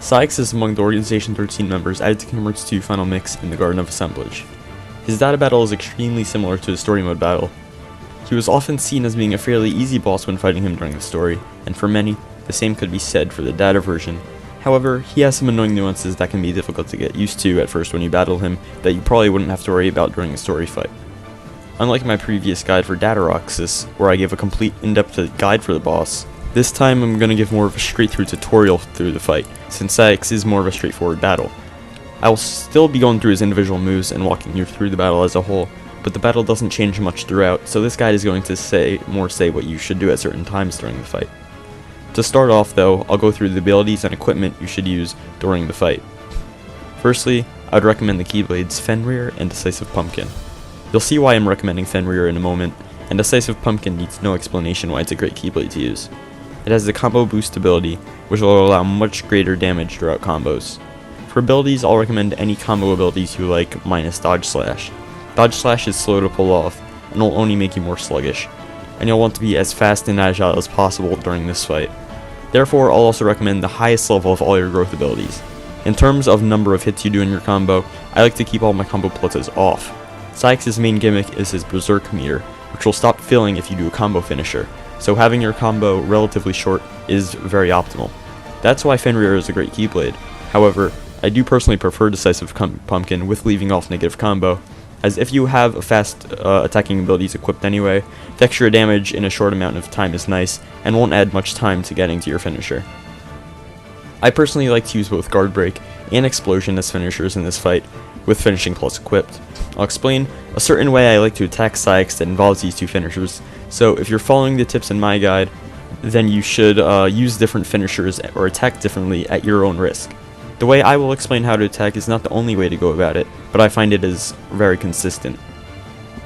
Saix is among the Organization 13 members added to Kingdom Hearts 2 Final Mix in the Garden of Assemblage. His data battle is extremely similar to his story mode battle. He was often seen as being a fairly easy boss when fighting him during the story, and for many, the same could be said for the data version. However, he has some annoying nuances that can be difficult to get used to at first when you battle him that you probably wouldn't have to worry about during a story fight. Unlike my previous guide for Data Roxas, where I gave a complete in-depth guide for the boss, this time I'm going to give more of a straight-through tutorial through the fight, since Saix is more of a straightforward battle. I will still be going through his individual moves and walking you through the battle as a whole, but the battle doesn't change much throughout, so this guide is going to say what you should do at certain times during the fight. To start off though, I'll go through the abilities and equipment you should use during the fight. Firstly, I would recommend the Keyblades Fenrir and Decisive Pumpkin. You'll see why I'm recommending Fenrir in a moment, and Decisive Pumpkin needs no explanation why it's a great Keyblade to use. It has the combo boost ability, which will allow much greater damage throughout combos. For abilities, I'll recommend any combo abilities you like minus Dodge Slash. Dodge Slash is slow to pull off, and will only make you more sluggish, and you'll want to be as fast and agile as possible during this fight. Therefore, I'll also recommend the highest level of all your growth abilities. In terms of number of hits you do in your combo, I like to keep all my combo pluses off. Saix's main gimmick is his Berserk meter, which will stop filling if you do a combo finisher, so having your combo relatively short is very optimal. That's why Fenrir is a great Keyblade. However, I do personally prefer Decisive Pumpkin with leaving off negative combo, as if you have fast attacking abilities equipped anyway, the extra damage in a short amount of time is nice, and won't add much time to getting to your finisher. I personally like to use both Guard Break and Explosion as finishers in this fight, with Finishing Plus equipped. I'll explain a certain way I like to attack Saix that involves these two finishers, so if you're following the tips in my guide, then you should use different finishers or attack differently at your own risk. The way I will explain how to attack is not the only way to go about it, but I find it is very consistent.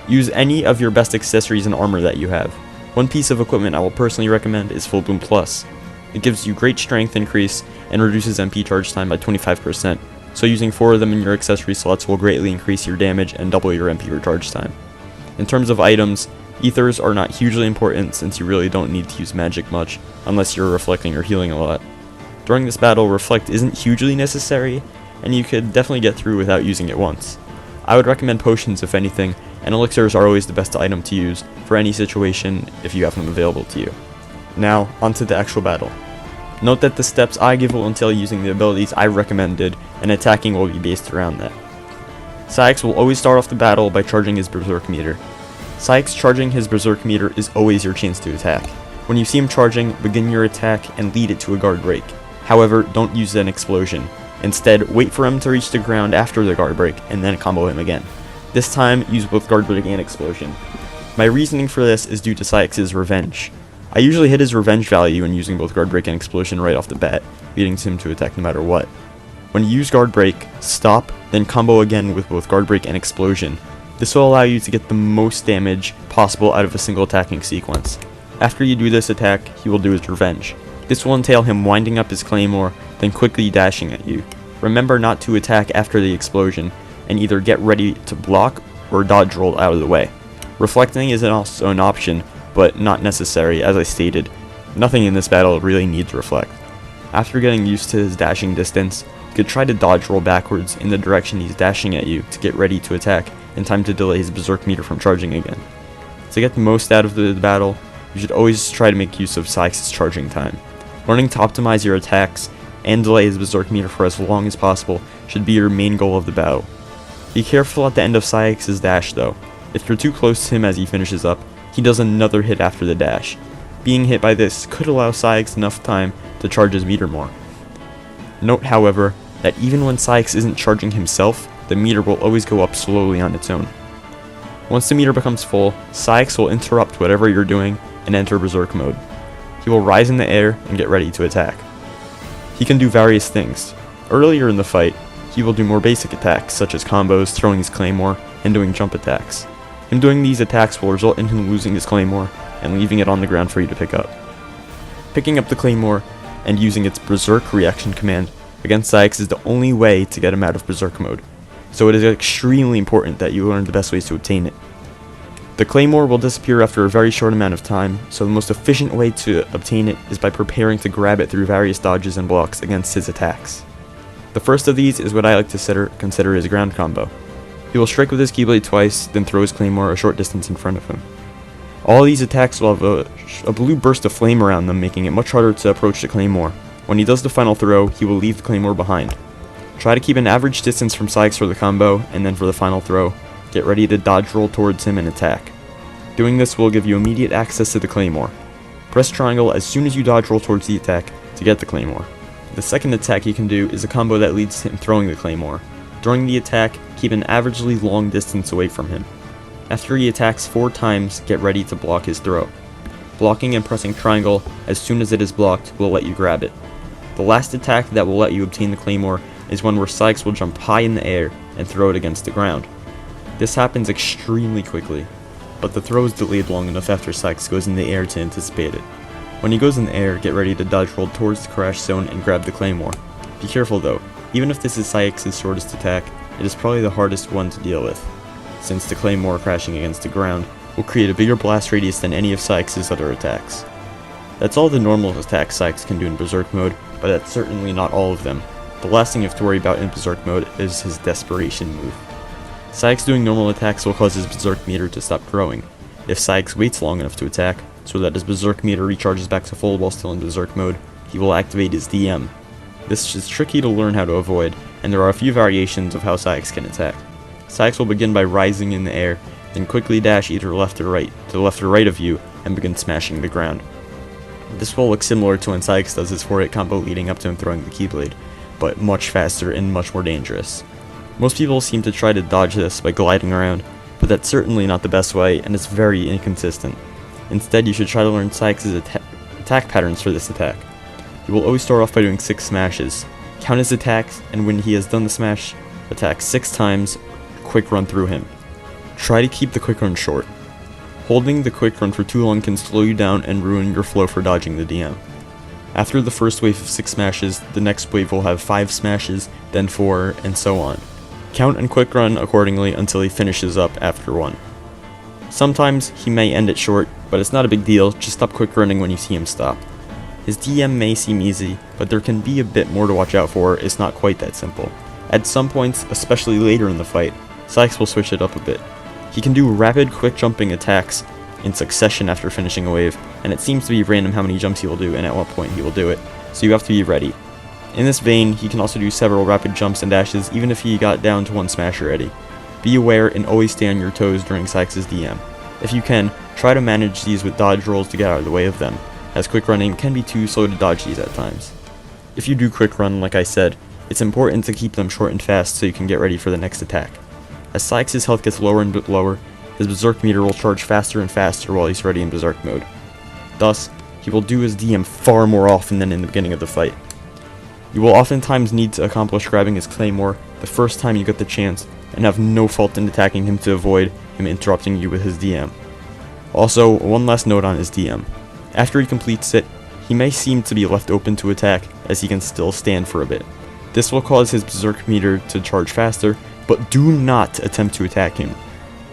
Use any of your best accessories and armor that you have. One piece of equipment I will personally recommend is Full Bloom Plus. It gives you great strength increase and reduces MP charge time by 25%, so using 4 of them in your accessory slots will greatly increase your damage and double your MP recharge time. In terms of items, ethers are not hugely important since you really don't need to use magic much, unless you're reflecting or healing a lot. During this battle, Reflect isn't hugely necessary, and you could definitely get through without using it once. I would recommend potions if anything, and elixirs are always the best item to use for any situation if you have them available to you. Now, onto the actual battle. Note that the steps I give will entail using the abilities I recommended, and attacking will be based around that. Saix will always start off the battle by charging his Berserk meter. Saix charging his Berserk meter is always your chance to attack. When you see him charging, begin your attack and lead it to a Guard Break. However, don't use an explosion. Instead, wait for him to reach the ground after the Guard Break, and then combo him again. This time, use both Guard Break and Explosion. My reasoning for this is due to Saix's Revenge. I usually hit his Revenge value when using both Guard Break and Explosion right off the bat, leading him to attack no matter what. When you use Guard Break, stop, then combo again with both Guard Break and Explosion. This will allow you to get the most damage possible out of a single attacking sequence. After you do this attack, he will do his Revenge. This will entail him winding up his Claymore, then quickly dashing at you. Remember not to attack after the explosion, and either get ready to block or dodge roll out of the way. Reflecting is also an option, but not necessary, as I stated. Nothing in this battle really needs Reflect. After getting used to his dashing distance, you could try to dodge roll backwards in the direction he's dashing at you to get ready to attack, in time to delay his Berserk meter from charging again. To get the most out of the battle, you should always try to make use of Saix's charging time. Learning to optimize your attacks and delay his Berserk meter for as long as possible should be your main goal of the battle. Be careful at the end of Saix's dash though. If you're too close to him as he finishes up, he does another hit after the dash. Being hit by this could allow Saix enough time to charge his meter more. Note, however, that even when Saix isn't charging himself, the meter will always go up slowly on its own. Once the meter becomes full, Saix will interrupt whatever you're doing and enter Berserk mode. He will rise in the air and get ready to attack. He can do various things. Earlier in the fight, he will do more basic attacks, such as combos, throwing his Claymore, and doing jump attacks. Him doing these attacks will result in him losing his Claymore and leaving it on the ground for you to pick up. Picking up the Claymore and using its Berserk reaction command against Saix is the only way to get him out of Berserk mode, so it is extremely important that you learn the best ways to obtain it. The Claymore will disappear after a very short amount of time, so the most efficient way to obtain it is by preparing to grab it through various dodges and blocks against his attacks. The first of these is what I like to consider his ground combo. He will strike with his Keyblade twice, then throw his Claymore a short distance in front of him. All these attacks will have a blue burst of flame around them, making it much harder to approach the Claymore. When he does the final throw, he will leave the Claymore behind. Try to keep an average distance from Saix for the combo, and then for the final throw, get ready to dodge roll towards him and attack. Doing this will give you immediate access to the Claymore. Press triangle as soon as you dodge roll towards the attack to get the Claymore. The second attack he can do is a combo that leads to him throwing the Claymore. During the attack, keep an averagely long distance away from him. After he attacks 4 times, get ready to block his throw. Blocking and pressing triangle as soon as it is blocked will let you grab it. The last attack that will let you obtain the Claymore is one where Saix will jump high in the air and throw it against the ground. This happens extremely quickly, but the throw is delayed long enough after Saix goes in the air to anticipate it. When he goes in the air, get ready to dodge roll towards the crash zone and grab the Claymore. Be careful though, even if this is Saix's shortest attack, it is probably the hardest one to deal with, since the Claymore crashing against the ground will create a bigger blast radius than any of Saix's other attacks. That's all the normal attacks Saix can do in Berserk mode, but that's certainly not all of them. The last thing you have to worry about in Berserk mode is his Desperation move. Saix doing normal attacks will cause his Berserk meter to stop growing. If Saix waits long enough to attack, so that his Berserk meter recharges back to full while still in Berserk mode, he will activate his DM. This is tricky to learn how to avoid, and there are a few variations of how Saix can attack. Saix will begin by rising in the air, then quickly dash either left or right, to the left or right of you, and begin smashing the ground. This will look similar to when Saix does his 4-hit combo leading up to him throwing the Keyblade, but much faster and much more dangerous. Most people seem to try to dodge this by gliding around, but that's certainly not the best way, and it's very inconsistent. Instead, you should try to learn Saix's attack patterns for this attack. He will always start off by doing 6 smashes. Count his attacks, and when he has done the smash attack 6 times, quick run through him. Try to keep the quick run short. Holding the quick run for too long can slow you down and ruin your flow for dodging the DM. After the first wave of 6 smashes, the next wave will have 5 smashes, then 4, and so on. Count and quick run accordingly until he finishes up after 1. Sometimes he may end it short, but it's not a big deal, just stop quick running when you see him stop. His DM may seem easy, but there can be a bit more to watch out for. It's not quite that simple. At some points, especially later in the fight, Saix will switch it up a bit. He can do rapid quick jumping attacks in succession after finishing a wave, and it seems to be random how many jumps he will do and at what point he will do it, so you have to be ready. In this vein, he can also do several rapid jumps and dashes even if he got down to 1 smash already. Be aware and always stay on your toes during Saix's DM. If you can, try to manage these with dodge rolls to get out of the way of them, as quick running can be too slow to dodge these at times. If you do quick run, like I said, it's important to keep them short and fast so you can get ready for the next attack. As Saix's health gets lower and lower, his Berserk meter will charge faster and faster while he's ready in Berserk mode. Thus, he will do his DM far more often than in the beginning of the fight. You will oftentimes need to accomplish grabbing his Claymore the first time you get the chance, and have no fault in attacking him to avoid him interrupting you with his DM. Also, one last note on his DM. After he completes it, he may seem to be left open to attack, as he can still stand for a bit. This will cause his Berserk meter to charge faster, but do not attempt to attack him.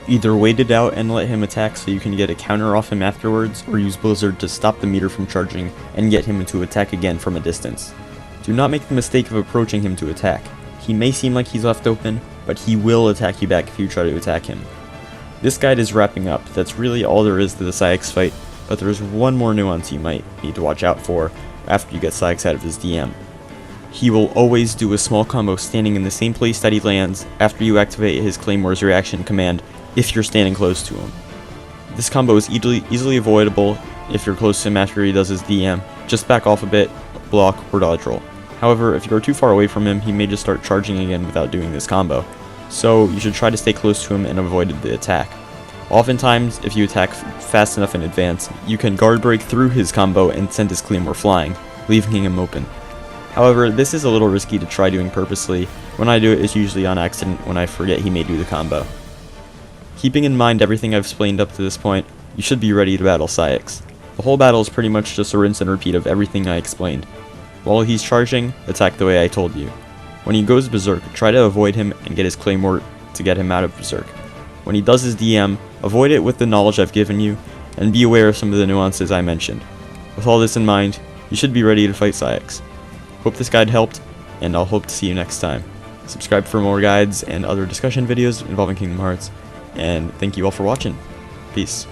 Either wait it out and let him attack so you can get a counter off him afterwards, or use Blizzard to stop the meter from charging and get him to attack again from a distance. Do not make the mistake of approaching him to attack. He may seem like he's left open, but he will attack you back if you try to attack him. This guide is wrapping up. That's really all there is to the Saix fight, but there's one more nuance you might need to watch out for after you get Saix out of his DM. He will always do a small combo standing in the same place that he lands after you activate his Claymore's reaction command if you're standing close to him. This combo is easily avoidable if you're close to him after he does his DM. Just back off a bit, block, or dodge roll. However, if you are too far away from him, he may just start charging again without doing this combo, so you should try to stay close to him and avoid the attack. Oftentimes, if you attack fast enough in advance, you can guard break through his combo and send his Claymore flying, leaving him open. However, this is a little risky to try doing purposely. When I do it, it's usually on accident when I forget he may do the combo. Keeping in mind everything I've explained up to this point, you should be ready to battle Saix. The whole battle is pretty much just a rinse and repeat of everything I explained. While he's charging, attack the way I told you. When he goes Berserk, try to avoid him and get his Claymore to get him out of Berserk. When he does his DM, avoid it with the knowledge I've given you, and be aware of some of the nuances I mentioned. With all this in mind, you should be ready to fight Saix. Hope this guide helped. and I'll hope to see you next time. Subscribe for more guides and other discussion videos involving Kingdom Hearts, and thank you all for watching. Peace.